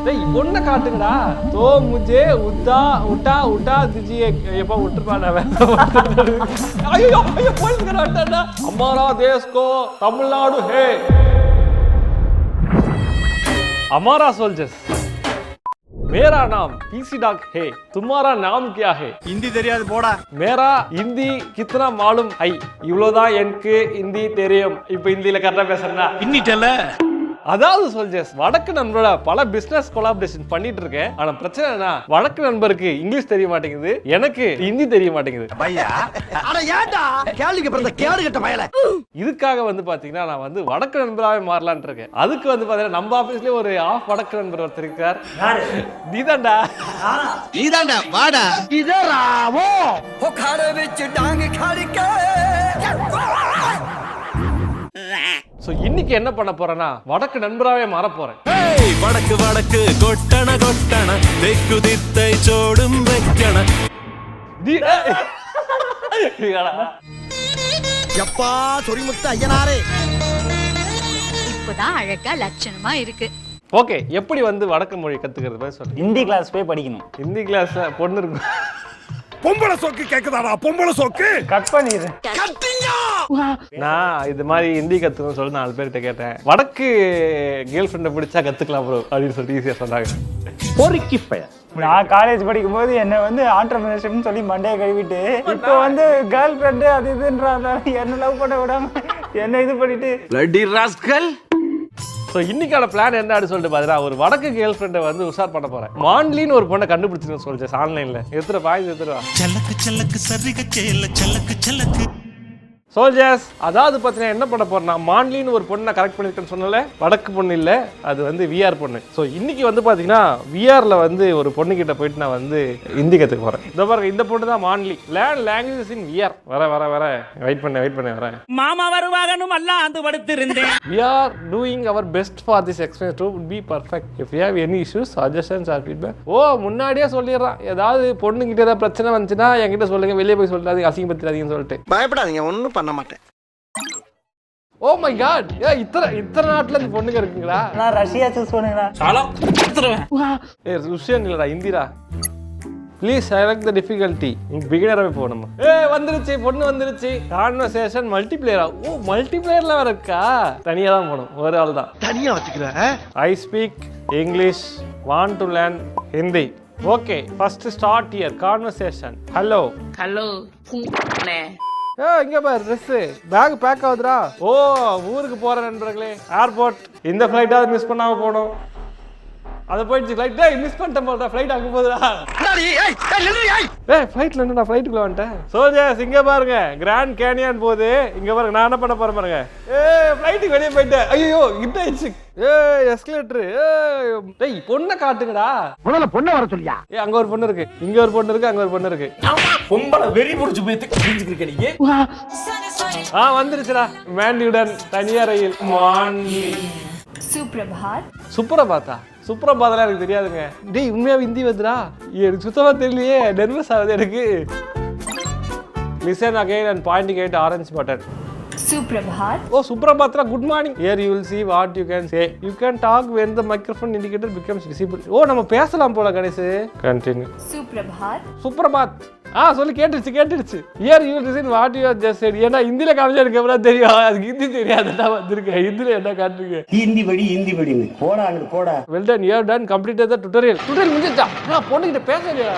டேய் பொண்ண காட்டுங்கடா. தோ मुझे उठा उठा उठा दीजिए. எப்ப விட்டுறானே அவன். ஐயோ ஐயோ போலீஸ்காரன் வந்துட்டான்டா. हमारा देश को तमिलनाडु है. हमारा सोल्जर्स. मेरा नाम पीसी डॉग है. तुम्हारा नाम क्या है? हिंदी தெரியாது போடா. मेरा हिंदी कितना मालूम है? இவ்வளவுதான் எனக்கு ஹிந்தி தெரியும். இப்போ ஹிந்தில கரெக்ட்டா பேசுறேனா? இன்னிட்டல. அதாவது சொல்ஜஸ் வடக்கு நண்பரோட பல பிசினஸ் கொலாபரேஷன் பண்ணிட்டு இருக்கேன். ஆனா பிரச்சனை என்ன, வடக்கு நண்பருக்கு இங்கிலீஷ் தெரிய மாட்டேங்குது, எனக்கு ஹிந்தி தெரிய மாட்டேங்குது. பையா அட ஏண்டா கேள்விக்கு பிறந்த கேடு கட்ட பயல. இதுக்காக வந்து பாத்தீங்கன்னா நான் வந்து வடக்கு நண்பராவே மாறலாம்னு இருக்கேன். அதுக்கு வந்து பாத்தீங்கன்னா நம்ம ஆபீஸ்லயே ஒரு ஆஃப் வடக்கு நண்பர் ஒருத்தர் இருக்கார். நீதான்டா. நீதான்டா வாடா. இதராவோ போகார ਵਿੱਚ டாங்க खाड़के. சோ இன்னைக்கு என்ன பண்ண போறேன்னா வடக்கு நண்பராவே மாற போறேன். வடக்கு வடக்கு கொட்டண கொட்டண தெக்கு தித்தை சோடும் வெக்கண. எப்பா சொரிமுத்து ஐயனாரே. இப்பதான் அழகா லட்சணமா இருக்கு. ஓகே, எப்படி வந்து வடக்கு மொழி கத்துக்கிறது சொல்லுங்க. ஹிந்தி கிளாஸ் போய் படிக்கணும். ஹிந்தி கிளாஸ்ல பொண்ணு இருக்கும். பொம்பளை சோக்கு கேக்குதாடா? பொம்பளை சோக்கு கட் பண்ணிடு. நான் இது மாதிரி ஹிந்தி கத்துக்கணும்னு சொல்லி 4 பேர்கிட்ட கேட்டேன். வடக்கு கேர்ள் ஃப்ரெண்டை பிடிச்சா கத்துக்கலாம் ப்ரோ அப்படின்னு சொல்லிட்டு ஈஸியா சொன்னாங்க. பொறுக்கி பையன். நான் காலேஜ் படிக்கும் போது என்ன வந்து ஆண்டர்பிரினர்ஷிப்னு சொல்லி மண்டையை கழுவிட்டு இப்போ வந்து கேர்ள் ஃப்ரெண்டு அது இதுன்றாங்க. என்ன லவ் பண்ண விடாம என்ன இது பண்ணிட்டு லடி ராஸ்கல். ஸோ இன்னைக்கான பிளான் என்னன்னு சொல்லிட்டு பார்த்தீங்கன்னா ஒரு வடக்கு கேர்ள் ஃப்ரெண்டை வந்து உஷார் பண்ண போறேன். மான்லின்னு ஒரு பொண்ணை கண்டுபிடிச்சிருக்கேன் சொல்லிச்சு ஆன்லைன்ல. எத்தனை பாய் எடுத்துருவா சலக்கு சலக்கு சரிக சேல சலக்கு சலக்கு. சோல்ஜர்ஸ் அதாவது பார்த்தீங்கன்னா என்ன பண்ண போறேன்னா மான்லின்னு ஒரு பொண்ணை கரெக்ட் பண்ணிருக்கேன்னு சொன்னல, வடக்கு பொண்ணு இல்லை, அது வந்து விஆர் பொண்ணு. ஸோ இன்னைக்கு வந்து பார்த்தீங்கன்னா விஆர்ல வந்து ஒரு பொண்ணு கிட்ட போயிட்டு நான் வந்து ஹிந்தி கற்றுக்க போறேன். இந்த பாருங்க, இந்த பொண்ணு தான் மான்லி. Learn languages in VR. வர வெயிட் பண்ண வரேன். மாமா வருவாகனு அல்லாந்து படுத்திருந்தேன். We are doing our best for this experience to be perfect. If you have any issues, suggestions or feedback. முன்னாடியே சொல்லிடுறான். ஏதாவது பொண்ணுகிட்ட ஏதாவது பிரச்சனை வந்துச்சுன்னா என்கிட்ட சொல்லுங்க, வெளியே போய் சொல்லாதீங்க, அசிங்கப்படுத்தாதீங்கன்னு சொல்லிட்டு. பயப்படாதீங்க, ஒன்றும் பண்ண மாட்டேன். ஓ மை காட், இத்தனை நாட்டுல இந்த பொண்ணுங்க இருக்குங்களா? நான் ரஷ்யா சூஸ் பண்ணுங்கடா. ருஷ்யன் இல்லடா, Indira. Please select the difficulty. இங்க பிகினராவே போணும். வந்துருச்சு, பொண்ணு வந்துருச்சு. கான்வர்சேஷன் மல்டிப்ளேயரா? ஓ மல்டிப்ளேயர்ல வேற இருக்கா? தனியா தான் போணும், ஒரு ஆள் தான். தனியா வச்சுக்கிறேன். I speak English, want to learn Hindi. Okay, first start here conversation. Hello இங்க பாரு, ட்ரெஸ் பேக் பேக் ஆகுதுடா. ஓ ஊருக்கு போற நண்பர்களே, ஏர்போர்ட் இந்த ஃப்ளைட்டாவது மிஸ் பண்ணாம போனோம். அதை போயிடுச்சு ஃப்ளைட். டேய் மிஸ் பண்ணிட்டேன் போலடா, ஃப்ளைட் அங்க போகுதுடா. ஃப்ளைட்ல என்னடா, ஃப்ளைட்டுக்குள்ள வந்துட்டேன். சோல்ஜர்ஸ் இங்க பாருங்க, கிராண்ட் கேனியன் போகுது. இங்க பாருங்க, நான் என்ன பண்ண போறேன் பாருங்க. ஃப்ளைட்டுக்கு வெளியே போயிட்டேன். ஐயோ கிட்ட ஆயிடுச்சு. எஸ்கலேட்டர். டேய் பொண்ணை காட்டுங்கடா. முதல்ல பொண்ணை வர சொல்லியா? அங்க ஒரு பொண்ணு இருக்கு, இங்க ஒரு பொண்ணு இருக்கு, அங்க ஒரு பொண்ணு இருக்கு. பொம்பளை வெறி புடிச்சு போய் கிழிஞ்சிருக்க நீங்க. வந்துருச்சுடா மேண்டியுடன் தனியார் ரயில். சுப்ரபாத். சுப்ரபாத்தா? சுப்ரபாத்லாம் எனக்கு தெரியாதுங்க. டேய் உண்மையாவே ஹிந்தி வருதுடா? எனக்கு சுத்தமா தெரியலையே, நர்வஸ் ஆகுது எனக்கு. Listen again and pointing at orange button. Suprabhat. Oh, Suprabhat, good morning. Here you will see what you can say. You can talk when the microphone indicator becomes visible. Oh, நம்ம பேசலாம் போல Ganesh. Continue. Suprabhat. Suprabhat. சொல்லி கேட்டுடுச்சு. Here you will listen what you have just said. ஏன்னா ஹிந்தில காமிச்சா எனக்கு எப்பறம் தெரியும், அதுக்கு ஹிந்தி தெரியாதுடா வந்திருக்கேன். ஹிந்தில என்ன காட்டுறீங்க? ஹிந்தி படின்னு போடா அங்க போடா. Well done, you have done completed the tutorial. Tutorial முடிஞ்சிச்சா? நான் பொண்ணுகிட்ட பேசலையா?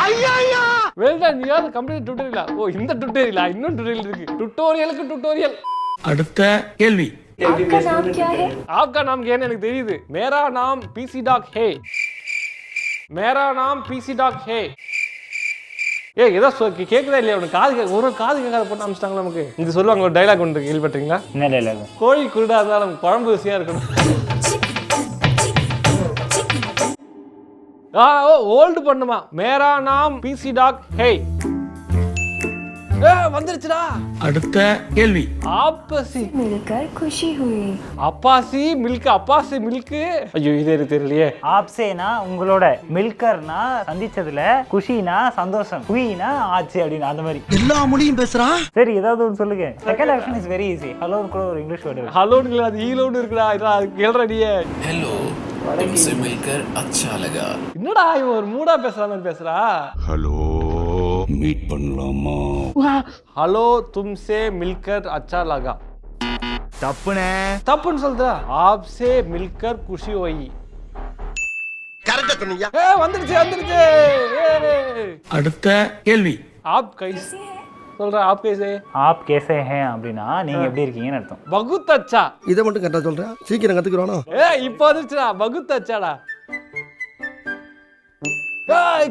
ஐயா Well done, you have completed tutorial. ஓ இந்த tutorial இன்னும் tutorial இருக்கு. டுட்டோரியலுக்கு tutorial. அடுத்த கேள்வி. आपका नाम क्या है? आपका नाम क्या है எனக்கு தெரியுது. मेरा नाम पीसी डॉग है. मेरा नाम पीसी डॉग है. ஏதோ கேக்குதா இல்லையா உனக்கு? ஒரு காது கேட்காத போட்டு அமிச்சிட்டாங்களா நமக்கு? இங்க சொல்லுவாங்க ஒரு டைலாக் ஒன்று இருக்கு, கேள்விப்பட்டீங்களா? என்ன டைலாக்? கோழி குருடா இருந்தாலும் குழம்பு ருசியா இருக்கணும். ஓல்டு பண்ணுமா. மேரா நாம் பிசி டாக் ஹே. வந்துருச்சுடா. அடுத்த கேள்வி. ஆப்பசி मिलकर खुशी हुई. அப்பாசி மில்க். ஐயோ இது எனக்கு தெரியலையே. ஆப்சேனா உங்களோட, மில்கர்னா சந்திச்சதுல, குஷினா சந்தோஷம், குயினா ஆச்சு அப்படின்னு அந்த மாதிரி எல்லா மொழியும் பேசுறான். சரி ஏதாவது ஒன்று சொல்லுங்க. Second option is very easy. ஹலோன்னு கூட ஒரு இங்கிலீஷ் வேர்டு இருக்கு. ஹலோன்னு அது ஈலோன்னு இருக்குடா. அது கேள்றடியே. ஹலோ तुमसे मिलकर अच्छा लगा என்னடா இவன் ஒரு மூடா பேசுற மாதிரி பேசுறா. ஹலோ மீட் பண்ணலாமா? ஹலோ தும்சே மில்கர் அச்சா லகா. தப்புன்னு சொல்றா. ஆப்சே மில்கர் குஷி ஹோயி. கரெக்டா சொன்னீங்க. வந்துருச்சு. அடுத்த கேள்வி. ஆப் கைஸ் சொல்றா. ஆப் கைஸே. ஆப் கேசே ஹே அப்படின்னா நீங்க எப்படி இருக்கீங்கன்னு அர்த்தம். பகுத் அச்சா. இதை மட்டும் கரெக்டா சொல்றேன். சீக்கிரம் கத்துக்குறானோ. இப்போ வந்துருச்சுடா. பகுத் அச்சாடா.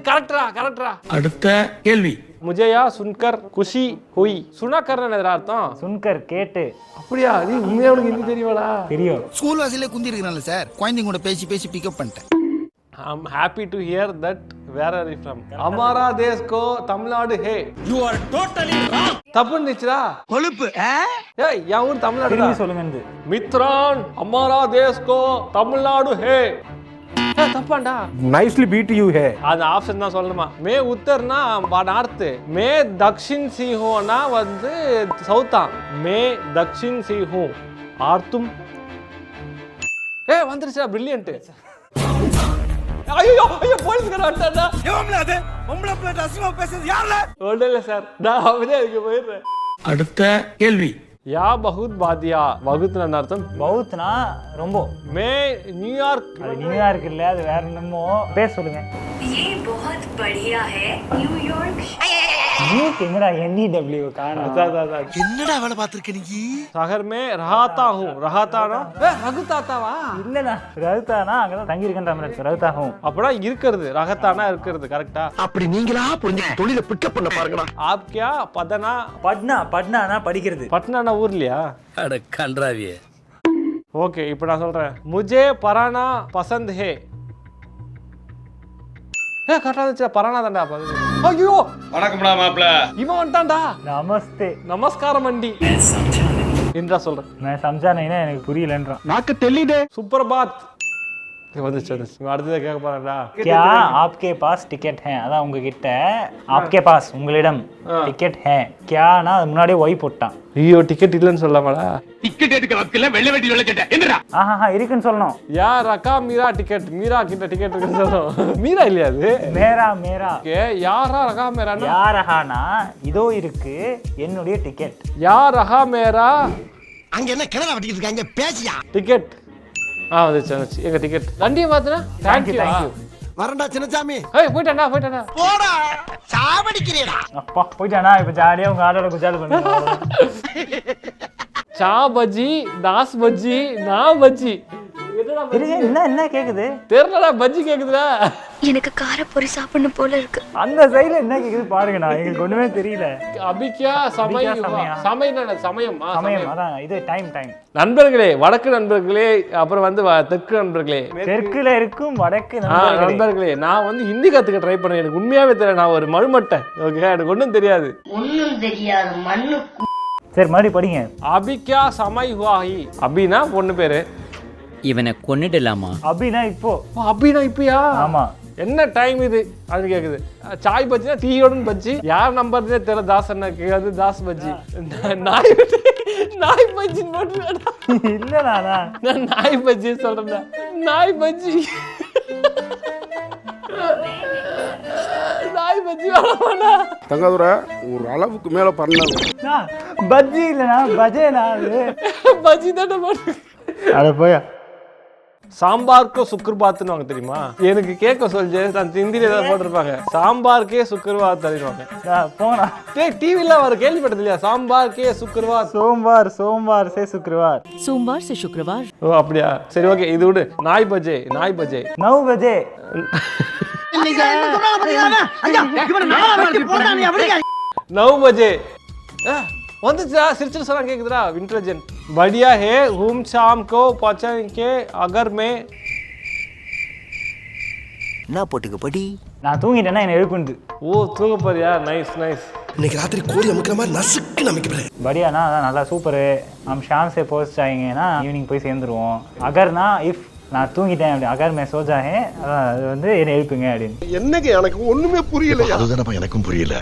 கரெக்டா. அடுத்த கேள்வி. முஜையா சுன்கர் குஷி ஹுய். சுனாக்கர் என்னடா அர்த்தம்? சுன்கர் கேட்டு. அப்படியா? நீ உண்மையா உனக்கு ஹிந்தி தெரியுமாடா? தெரியும். ஸ்கூல் வாசல்ல குந்தி இருக்கனால சார் குழந்தைங்க கூட பேசி பிக்கப் பண்ணிட்டேன். I'm happy to hear that. Where are you from? हमारा देश को तमिलनाडु है. You are totally wrong. தப்பு நிச்சுடா. கொழுப்பு. ஏய் யா ஊர் தமிழ்நாடு திரும்பி தான். சொல்லுங்க. मित्रान हमारा देश को तमिलनाडु है. தப்பாண்டா. nicely beat you है. அந்த ஆப்ஷன் தான் சொல்லணுமா? மே உத்தர்னா நார்த். மே தக்ஷின் சி ஹூனா வந்து சவுத்தா. மே தக்ஷின் சி ஹூ. ஆர்த்தும். வந்துருச்சா. பிரில்லியன்ட். ஐயோ போலீஸ்கார வந்துட்டாடா. எவம்ல அது பொம்பளை பிளேட் அசிமா பேசுறது யாருல? ஒண்ணே சார். நான் அப்படியே அதுக்கு போயிடுறேன். அடுத்த கேள்வி. யா பகுத் பாதியா. பகுத் என்ன அர்த்தம்? பௌத்னா ரொம்ப. மே நியூயார்க். அது நியூயார்க் இல்ல, அது வேற என்னமோ. பேர் சொல்லுங்க. ये बहुत बढ़िया है न्यूयॉर्क நியூக்கு எங்கடா NEW காணோம். என்னடா வேலை பார்த்திருக்க நீ? शहर में रहता हूँ. रहताனா ரகுதாத்தாவா? இல்லடா, ரகுதானா அங்கதான் தங்கி இருக்கேன்ற மாதிரி இருக்கு. ரகுதா ஹூம். அப்படா இருக்கிறது. ரகத்தானா இருக்கிறது. கரெக்டா? அப்படி நீங்களா புரிஞ்சு தொழிலை பிக்கப் பண்ண பாருங்கடா. आप क्या पदना? பட்னானா படிக்கிறது. பட்னானா ஊர்லையா? அட கன்றாவியே. ஓகே இப்போ நான் சொல்றேன். मुझे पराना पसंद है. கரெக்டா இருந்துச்சு. பரானா தான்டா. ஐயோ வணக்கம்டா மாப்ள. இவன் வந்துட்டான்டா. நமஸ்தே. நமஸ்காரம் மண்டி என்றா சொல்றேன். நான் சம்ஜானேனா எனக்கு புரியலன்றான். நாக்கு தெளிதே. சுப்ரபாத். வந்துச்சு. அடுத்ததை கேட்க போறேன்டா. क्या आपके पास टिकट है? அதான் உங்ககிட்ட आपके पास உங்களிடம் டிக்கெட் है. क्याனா முன்னாடியே ஒய் போட்டான். ஐயோ டிக்கெட் இல்லன்னு சொல்லலாமாடா? டிக்கெட் எடுக்க வக்கல வெள்ள வெட்டி வெள்ள கேட்ட என்னடா? ஆஹா இருக்குன்னு சொல்லணும். யா ரகா மீரா டிக்கெட். மீரா கிட்ட டிக்கெட் இருக்குன்னு சொல்லணும். மீரா இல்லையா அது? மேரா. ஓகே யாரா ரகா மேரானா? யா ரஹானா இதோ இருக்கு என்னுடைய டிக்கெட். யா ரகா மேரா அங்க என்ன கிணறு வெட்டிட்டு இருக்காங்க பேசியா? டிக்கெட். வந்துச்சு. எங்க டிக்கெட். வண்டியை மாத்துனா? தேங்க்யூ. வரண்டா சின்னசாமி. போயிட்டானா. போடா சாவடிக்கிறீடா. அப்பா போயிட்டானா. இப்ப ஜாலியா உங்க ஆளோட குஜால் பண்ணுங்க. சா பஜ்ஜி, தாஸ் பஜ்ஜி, நா பஜ்ஜி. என்ன கேக்குது? தெரியலடா. பஜ்ஜி கேக்குதுடா. எனக்கு காரப்பொரி சாப்பிடணும் போல இருக்கு. அந்த சைடுல என்ன கேக்குது பாருங்க. நான் எங்களுக்கு ஒண்ணுமே தெரியல. அபிக்யா சமயம். சமயம். அதான் இது டைம். நண்பர்களே, வடக்கு நண்பர்களே, அப்புறம் வந்து தெற்கு நண்பர்களே, தெற்குல இருக்கும் வடக்கு நண்பர்களே, நான் வந்து ஹிந்தி கத்துக்க ட்ரை பண்ணேன். எனக்கு உண்மையாவே தெரியல. நான் ஒரு மழுமட்டை. ஓகே எனக்கு ஒன்றும் தெரியாது. மண்ணு. சரி மறுபடியும் படிங்க. அபிக்யா சமய் ஹுவாஹி. அபினா பொண்ணு பேரு. இவனை கொன்னுடலாமா? அபினா இப்போ. அபினா இப்பயா? ஆமா. என்ன டைம் இது அது கேக்குது. சாய் பஜ்ஜினா டீயோடன் பஜ்ஜி. யார் நம்பர்னே தெரியல. தாஸ் அண்ணா கேக்குது. தாஸ் பஜ்ஜி. நாய் பஜ்ஜி போட்டுருக்கா? இல்லடா நான் நாய் பஜ்ஜி சொல்றேன். நாய் பஜ்ஜி. நாய் பஜ்ஜி வேணாமா? தங்கதுரை ஒரு அளவுக்கு மேல பண்ணாங்க. பஜ்ஜி இல்லனா பஜேனா. அது பஜ்ஜி தானே போட்டு. அட போயா. சாம்பார்க்கு சுக்கர்பாத்னு வாங்க தெரியுமா? எனக்கு கேட்க சொல்லு. நான் ஹிந்தியில ஏதாவது போட்டிருப்பாங்க. சாம்பார்க்கே சுக்கர்வாத் தெரியுவாங்க. போனா டிவில வர கேள்விப்பட்டது இல்லையா? சாம்பார்க்கே சுக்கர்வாத். சோம்பார் से शुक्रवार. ஓ அப்படியா? சரி ஓகே இது விடு. நாய் பஜே. 9 बजे. நீங்க சொன்னால பாத்தீங்களா? ஐயா இவன் நாளா வெட்டி போடா நீ அப்படியே. 9 बजे. வந்துச்சா? சிரிச்சு சொன்னா கேக்குதுடா. इंटेलिजेंट बढ़िया है. हम शाम को पहुंचेंगे अगर मैं என்ன போட்டுக்க படி. நான் தூங்கிட்டேன்னா என்ன எழுப்புண்டு. ஓ தூங்க போறியா? நைஸ். இன்னைக்கு ராத்திரி கோழி அமுக்குற மாதிரி நசுக்கு நமிக்கிறேன். बढ़ियाனா அதான் நல்லா சூப்பர். हम शाम से पहुंच जाएंगेனா ஈவினிங் போய் சேர்ந்துருவோம். அகர்னா இஃப் நான் தூங்கிட்டேன் அப்படி. அகர் மே சோஜா ஹே அது வந்து என்ன எழுப்புங்க அப்படின்னு. என்னங்க எனக்கு ஒண்ணுமே புரியல. அதுதானப்பா எனக்கும் புரியல.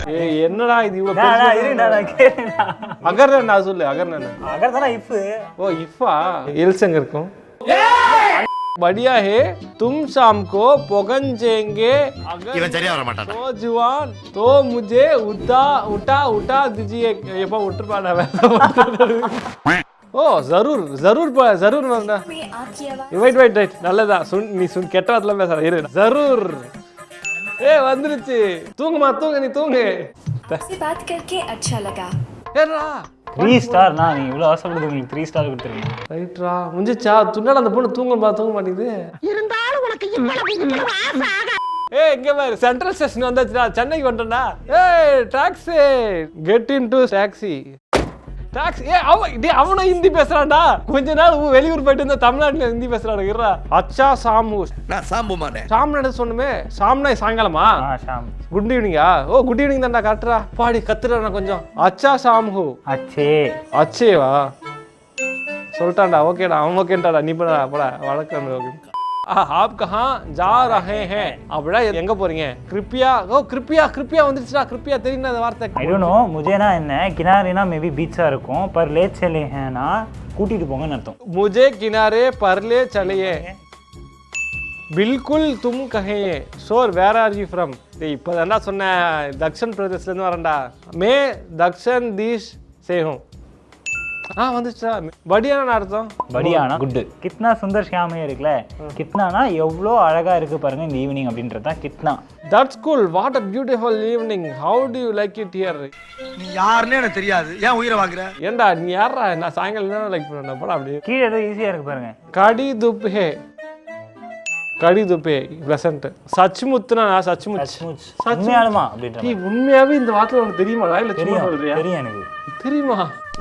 என்னடா இது இவ்வளவு நான் கேளுடா. அகர் நான் சொல்லு. அகர் தானா இஃப். ஓ இஃபா. எல்ஸ் எங்க இருக்கும்? बढ़िया है तुम शाम को पहुंचेंगे இவன் சரியா வர மாட்டான் तो जुआन तो मुझे उठा दीजिए எப்ப உட்றப்பாடா ஓ जरूर जरूर जरूर வந்தா में आपकी आवाज வெயிட் நல்லதா நீ கெட்ட வார்த்தைல பேசாத இரு जरूर வந்துருச்சு தூங்கு நீ தூங்கு से बात करके अच्छा लगा ஏறா 3 ஸ்டார் நான் நீ இவ்வளோ ஆசைப்படுது உங்களுக்கு 3 ஸ்டார் கொடுத்துருங்க. ரைட்ரா முடிஞ்சிச்சா துண்ணால அந்த பொண்ணு தூங்க மாட்டேங்குது இருந்தாலும் உனக்கு இவ்வளவு ஆசை. இங்க பாரு சென்ட்ரல் ஸ்டேஷன் வந்தாச்சுடா சென்னைக்கு வந்துட்டா taxi get in to taxi அவனும் ஹிந்தி பேசுறான்டா கொஞ்ச நாள் வெளியூர் போயிட்டு இருந்தா தமிழ்நாட்டுல ஹிந்தி பேசுறானுங்க அச்சா சாமு நான் சாம்பு மாட்டேன் சாம்னா சொன்னுமே சாம்னா சாயங்காலமா ஷாம் குட் ஈவினிங்கா ஓ குட் ஈவினிங் தான்டா காட்டுறா பாடி கத்துறா கொஞ்சம் அச்சா சாமு அச்சேவா சொல்லிட்டான்டா ஓகேடா அவன் ஓகேன்டாடா நீ போடா வணக்கம் आप कहाँ जा रहे हैं அப்படினா எங்க போறீங்க கிருப்பியா வந்துருச்சுடா கிருப்பியா தெரியுமா அந்த வார்த்தை ஐ டோன்ட் நோ முஜேனா என்ன கினாரேனா மேபி பீச்சா இருக்கும் पर ले चले हैं ना கூட்டிட்டு போங்கன்னு அர்த்தம் मुझे किनारे पर ले चलिए बिल्कुल तुम कहे sir where are you from இப்போதான்டா சொன்னேன் தக்ஷன் பிரதேசத்துல இருந்து வரேன்டா மே தக்ஷன் தீஷ் से हूं வந்துச்சா படியானா அர்த்தம் படியானா குட் கித்னா சுந்தர் ஷியாம் இருக்குல கித்னானா எவ்வளோ அழகா இருக்கு பாருங்க இந்த ஈவினிங் அப்படின்றதா கித்னா that's cool what a beautiful evening how do you like it here நீ யாருன்னு எனக்கு தெரியாது ஏன் உயிரை வாங்குற ஏண்டா நீ யாரா நான் சாயங்காலம் தான் லைக் பண்ணேன் போடா அப்படியே கீழே ஏதோ ஈஸியா இருக்கு பாருங்க கடி துப்பே ப்ளசன்ட் சச்முத்னா சச்முச் உண்மையாலுமா அப்படின்ற நீ உண்மையாவே இந்த வார்த்தை உனக்கு தெரியுமாடா இல்ல சும்மா சொல்றியா தெரியும் எனக்கு தெரியுமா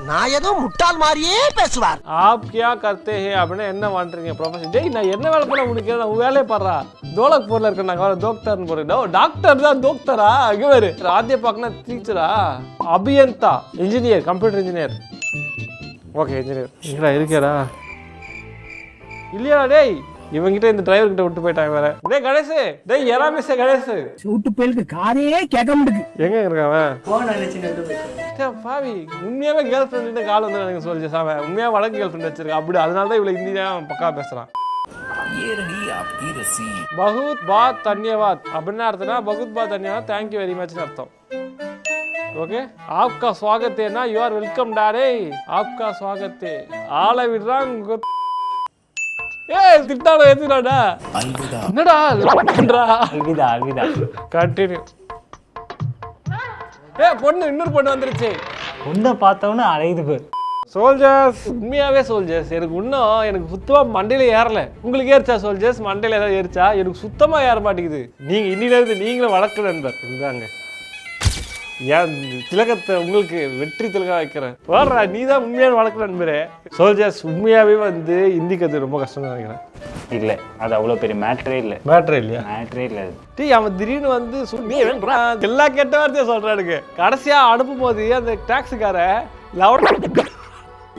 நான் ஏதோ முட்டாள் மாதிரியே பேசுவார் आप क्या करते हैं அப்படினா என்ன பண்றீங்க ப்ரொஃபஷன் டேய் நான் என்ன வேலை பண்ண உனக்கு நான் வேலைய பாறா தோலக்பூர்ல இருக்க நான் டாக்டர்னு போறேன் டாக்டர் தான் டாக்டரா இங்க வரு ராத்ய பாக்கனா டீச்சரா அபியந்தா engineer computer engineer okay engineer இங்கடா இருக்கேடா இல்லையா டேய் இவங்கிட்ட இந்த டிரைவர் கிட்ட விட்டு போயிட்டாங்க வேற டேய் கணேஷ் டேய் யாரா மிஸ் கணேஷ் சூட்டு பேருக்கு காரே கேட்க முடியுது எங்க இருக்கான் அவன் போன் அடிச்சிட்டு போயிட்டான் பாவி உண்மையாவே கேர்ள் ஃப்ரெண்ட் கால் வந்து எனக்கு சொல்லிச்சு சாம உண்மையா வழக்கு கேர்ள் ஃப்ரெண்ட் வச்சிருக்கா அப்படி அதனால தான் இவ்வளவு ஹிந்தியா பக்கா பேசுறான் ये रही आपकी रसीद बहुत बहुत धन्यवाद அப்படினா அர்த்தம்னா बहुत बहुत धन्यवाद थैंक यू वेरी मच அர்த்தம் ஓகே आपका स्वागत है ना यू आर वेलकम डारे आपका स्वागत है ஆளை விடுறாங்க ஏய் திட்டானோ ஏத்துறாடா अलविदा என்னடா பண்றா அல்விதா கண்டினியூ பொண்ணு இன்னொரு பொண்ணு வந்துருச்சு உன்னை பார்த்தவொன்னே அழையுது பேர் சோல்ஜர்ஸ் உண்மையாவே சோல்ஜர்ஸ் எனக்கு சுத்தமா மண்டையில ஏறல உங்களுக்கு ஏறிச்சா சோல்ஜர்ஸ் மண்டையில ஏதாவது ஏறிச்சா எனக்கு சுத்தமா ஏற மாட்டேங்குது நீங்க இன்னில இருந்து நீங்களும் வழக்கு நண்பர் இருந்தாங்க ஏன் திலகத்தை உங்களுக்கு வெற்றி திலகா வைக்கிறேன் வர்றா நீ தான் உண்மையான வழக்கு நண்பரே சோல்ஜர்ஸ் உண்மையாவே வந்து ஹிந்தி கற்று ரொம்ப கஷ்டம் நினைக்கிறேன் இல்லை அது அவ்வளோ பெரிய மேட்ரே இல்லை இல்லை டீ அவன் திடீர்னு வந்து எல்லா கெட்ட வார்த்தையா சொல்றானுங்க கடைசியா அனுப்பும் போது அந்த டாக்ஸிக்கார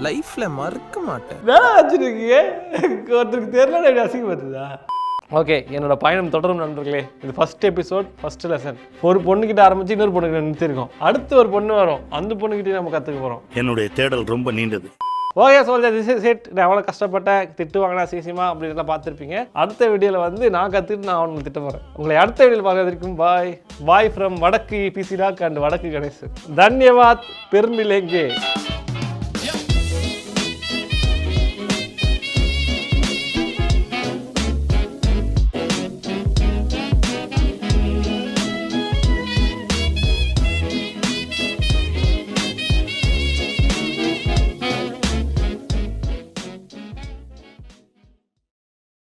லைஃப்ல மறக்க மாட்டேன் வச்சிருக்கீங்க ஒருத்தருக்கு தெரியல எப்படி அசிங்கப்படுத்துதா ஓகே என்னோட பயணம் தொடரும் நண்பர்களே இது ஃபர்ஸ்ட் எபிசோட் ஃபர்ஸ்ட் லெசன் ஒரு பொண்ணுகிட்ட ஆரம்பிச்சு இன்னொரு பொண்ணுகிட்ட நிறுத்திருக்கோம் அடுத்து ஒரு பொண்ணு வரும் அந்த பொண்ணுகிட்டே நம்ம கற்றுக்க போகிறோம் என்னுடைய தேடல் ரொம்ப நீண்டது okay soldier this is it நான் எவ்வளோ கஷ்டப்பட்டேன் திட்டு வாங்கினா சீசியமா அப்படின்லாம் பார்த்துருப்பீங்க அடுத்த வீடியோவில் வந்து நான் கற்றுட்டு நான் அவனுக்கு திட்ட போகிறேன் உங்களை அடுத்த வீடியோவில் பார்க்கறதுக்கும் பாய் ஃப்ரம் வடக்கு பிசி டாக் அண்ட் வடக்கு கணேஷ் தன்யவாத் பெருமிலேங்கே